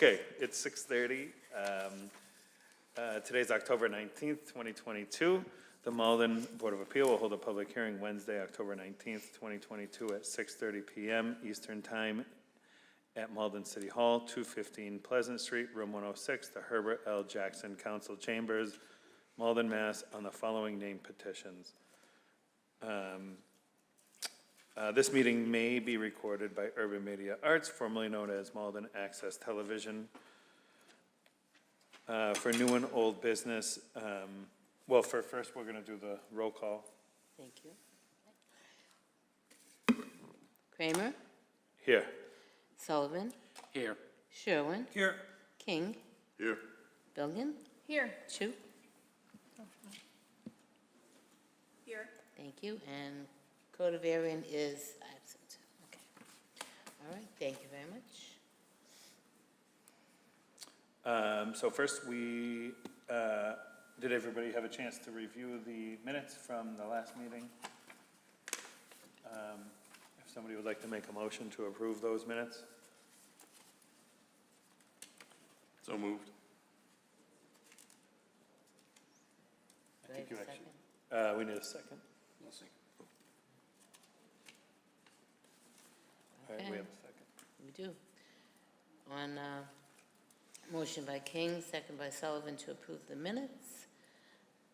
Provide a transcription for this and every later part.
Okay, it's 6:30. Today's October 19th, 2022. The Malden Board of Appeal will hold a public hearing Wednesday, October 19th, 2022 at 6:30 p.m. Eastern Time at Malden City Hall, 215 Pleasant Street, Room 106, the Herbert L. Jackson Council Chambers, Malden, Mass. On the following named petitions. This meeting may be recorded by Urban Media Arts, formerly known as Malden Access Television. For new and old business, well, first we're going to do the roll call. Thank you. Kramer? Here. Sullivan? Here. Sherwin? Here. King? Here. Billigan? Here. Chu? Here. Thank you. And Codavarian is absent. Okay. All right. Thank you very much. So first, did everybody have a chance to review the minutes from the last meeting? If somebody would like to make a motion to approve those minutes? So moved. Do I have a second? We need a second. I'll second. All right, we Okay. have a second. We do. On motion by King, second by Sullivan to approve the minutes.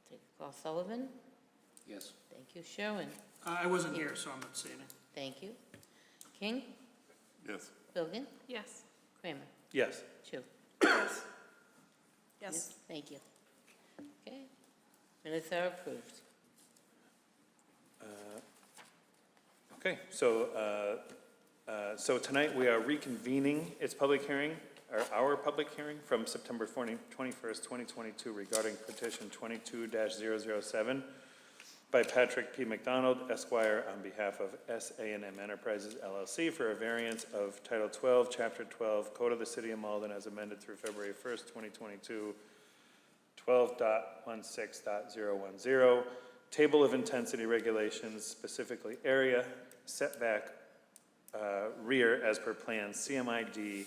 Take a call. Sullivan? Yes. Thank you. Sherwin? I wasn't here, so I'm abstaining. Thank you. King? Yes. Billigan? Yes. Kramer? Yes. Chu? Yes. Thank you. Okay. Minutes are approved. Okay, so tonight we are reconvening its public hearing, or our public hearing from September 21st, 2022 regarding petition 22-007 by Patrick P. McDonald, Esquire, on behalf of S.A.&M Enterprises, LLC, for a variance of Title 12, Chapter 12, Code of the City of Malden as amended through February 1st, 2022, 12.16.010, Table of Intensity Regulations, specifically area, setback, rear as per plan CMID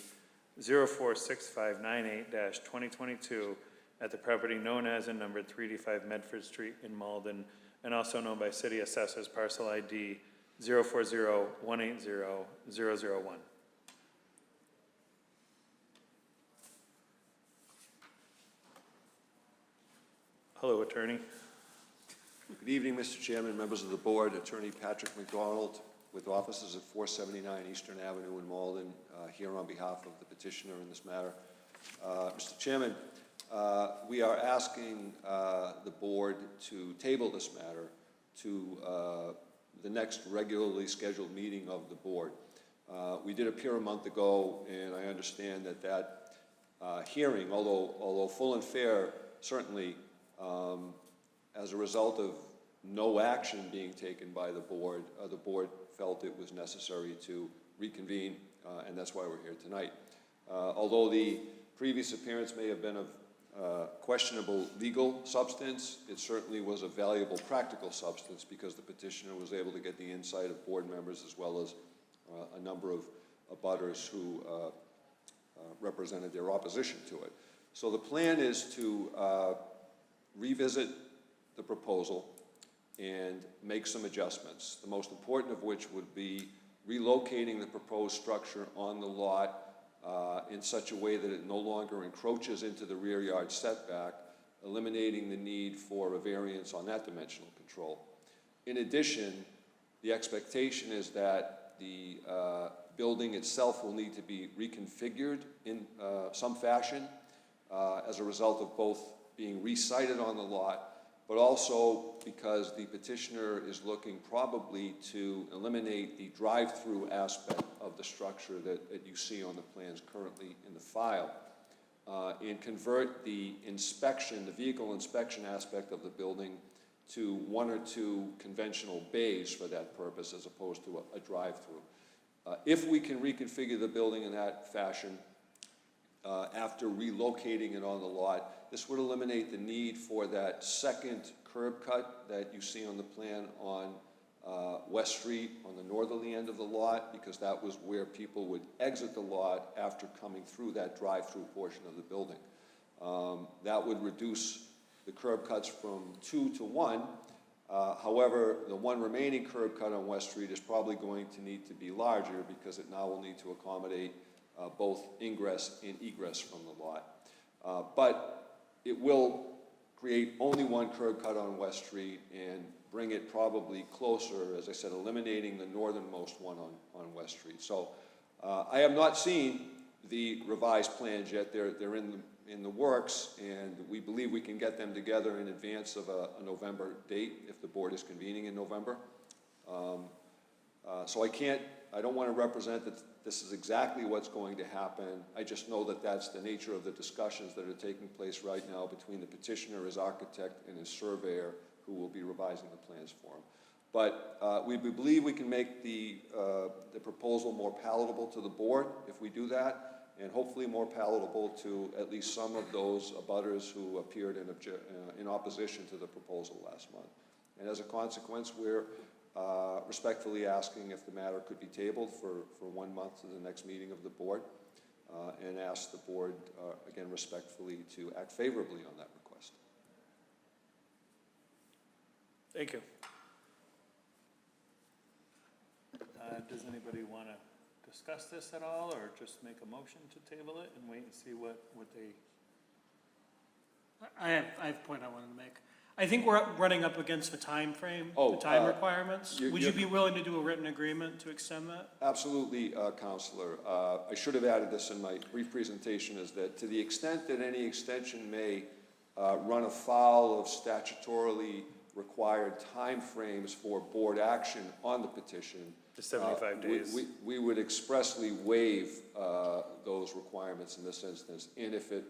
046598-2022 at the property known as and numbered 385 Medford Street in Malden, and also known by City Assessors Parcel ID 040180001. Hello, attorney. Good evening, Mr. Chairman, members of the board. Attorney Patrick McDonald with offices at 479 Eastern Avenue in Malden, here on behalf of the petitioner in this matter. Mr. Chairman, we are asking the board to table this matter to the next regularly scheduled meeting of the board. We did appear a month ago, and I understand that hearing, although full and fair, certainly as a result of no action being taken by the board felt it was necessary to reconvene, and that's why we're here tonight. Although the previous appearance may have been of questionable legal substance, it certainly was a valuable practical substance because the petitioner was able to get the insight of board members as well as a number of abutters who represented their opposition to it. So the plan is to revisit the proposal and make some adjustments, the most important of which would be relocating the proposed structure on the lot in such a way that it no longer encroaches into the rear yard setback, eliminating the need for a variance on that dimensional control. In addition, the expectation is that the building itself will need to be reconfigured in some fashion as a result of both being resited on the lot, but also because the petitioner is looking probably to eliminate the drive-through aspect of the structure that you see on the plans currently in the file, and convert the inspection, the vehicle inspection aspect of the building to one or two conventional bays for that purpose as opposed to a drive-through. If we can reconfigure the building in that fashion, after relocating it on the lot, this would eliminate the need for that second curb cut that you see on the plan on West Street on the northerly end of the lot, because that was where people would exit the lot after coming through that drive-through portion of the building. That would reduce the curb cuts from 2 to 1. However, the one remaining curb cut on West Street is probably going to need to be larger because it now will need to accommodate both ingress and egress from the lot. But it will create only one curb cut on West Street and bring it probably closer, as I said, eliminating the northernmost one on West Street. So I have not seen the revised plans yet. They're in the works, and we believe we can get them together in advance of a November date if the board is convening in November. So I don't want to represent that this is exactly what's going to happen. I just know that that's the nature of the discussions that are taking place right now between the petitioner, his architect, and his surveyor, who will be revising the plans for him. But we believe we can make the proposal more palatable to the board if we do that, and hopefully more palatable to at least some of those abutters who appeared in opposition to the proposal last month. And as a consequence, we're respectfully asking if the matter could be tabled for 1 month to the next meeting of the board, and ask the board, again respectfully, to act favorably on that request. Thank you. Does anybody want to discuss this at all, or just make a motion to table it and wait and see what they... I have a point I wanted to make. I think we're running up against the time frame, Oh, the time requirements. you- Would you be willing to do a written agreement to extend that? Absolutely, Counselor. I should have added this in my brief presentation, is that to the extent that any extension may run afoul of statutorily required timeframes for board action on the petition, The 75 days. we would expressly waive those requirements in this instance. And if it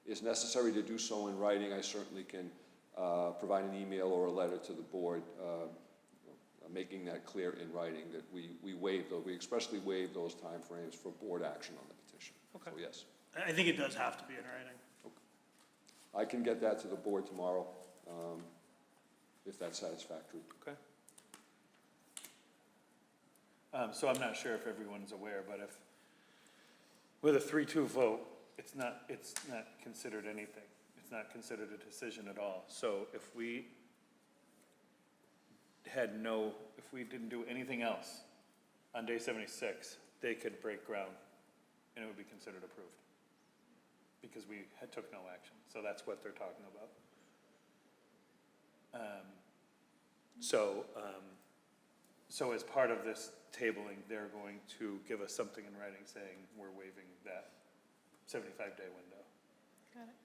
is necessary to do so in writing, I certainly can provide an email or a letter to the board making that clear in writing that we expressly waive those timeframes for board action on the petition. Okay. So yes, I think it does have to be in writing. I can get that to the board tomorrow if that's satisfactory. Okay. So I'm not sure if everyone's aware, but if, with a 3-2 vote, it's not considered anything. It's not considered a decision at all. So if we didn't do anything else on day 76, they could break ground and it would be considered approved because we took no action. So that's what they're talking about. So as part of this tabling, they're going to give us something in writing saying we're waiving that 75-day window. Got it.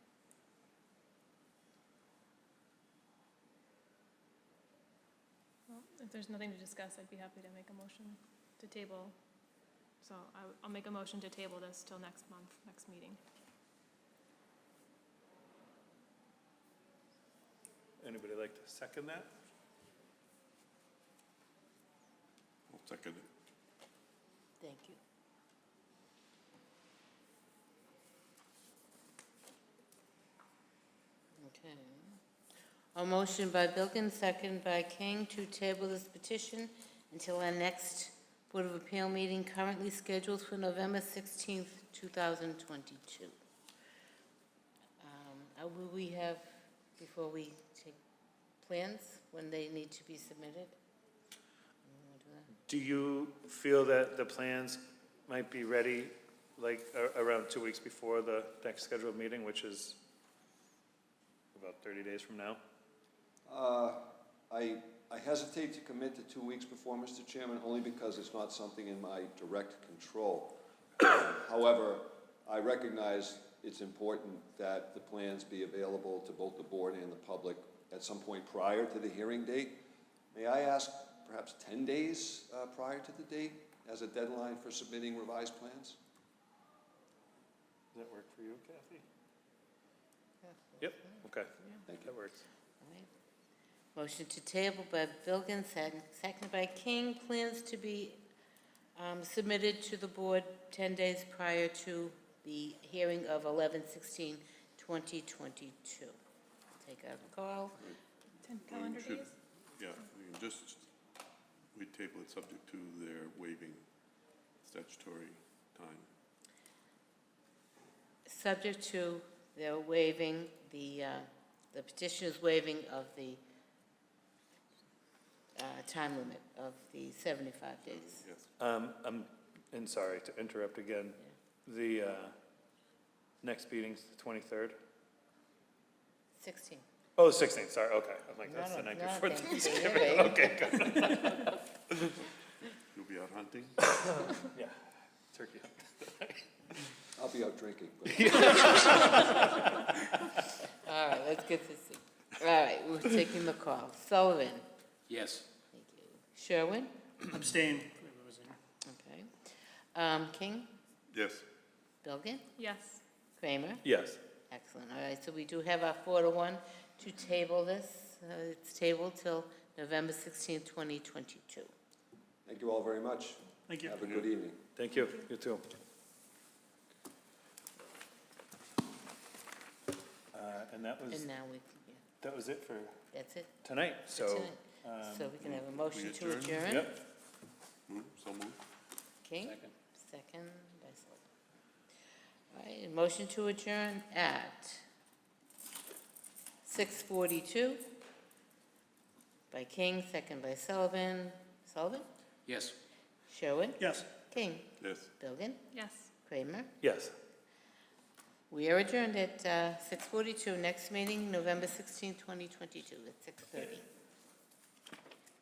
Well, if there's nothing to discuss, I'd be happy to make a motion to table. So I'll make a motion to table this till next month, next meeting. Anybody like to second that? I'll second it. Thank you. Okay. A motion by Bilkin, second by King, to table this petition until our next Board of Appeal meeting, currently scheduled for November 16th, 2022. Will we have, before we take plans, when they need to be submitted? Do you feel that the plans might be ready like around 2 weeks before the next scheduled meeting, which is about 30 days from now? I hesitate to commit to 2 weeks before, Mr. Chairman, only because it's not something in my direct control. However, I recognize it's important that the plans be available to both the board and the public at some point prior to the hearing date. May I ask perhaps 10 days prior to the date as a deadline for submitting revised plans? Does that work for you, Kathy? Yep, okay, Thank you. that works. All right. Motion to table by Bilkin, seconded by King. Plans to be submitted to the board 10 days prior to the hearing of 11/16/2022. Take a call. 10 calendar should- days? Yeah, we can just We table it subject to their waiving statutory time. Subject to their waiving, the petitioner's waiving of the time limit of the 75 days. Yes. And sorry to interrupt again. The next meeting's the 23rd? 16. Oh, 16th, sorry, okay. I'm like, that's No, the night no, before thank you. Thanksgiving. You're right. Okay, good. You'll be out hunting? Yeah, turkey. I'll be out drinking, but All right, let's get this. All right, we're taking the call. Sullivan? Yes. Thank you. Sherwin? Abstain for losing. Okay. King? Yes. Bilgan? Yes. Kramer? Yes. Excellent. All right, so we do have our 4-1 to table this. It's tabled till November 16th, 2022. thank you all very much. Thank you. Have a good evening. Thank you, you too. And that was, And now we, yeah, that was it for that's it. tonight, so. Tonight. So we can have a motion to adjourn? adjourn. Yep, So moved. King? Second by Sullivan. All right, a motion to adjourn at 6:42 by King, second by Sullivan. Sullivan? Yes. Sherwood? Yes. King? Yes. Bilgan? Yes. Kramer? yes. We are adjourned at 6:42. Next meeting, November 16th, 2022, at 6:30.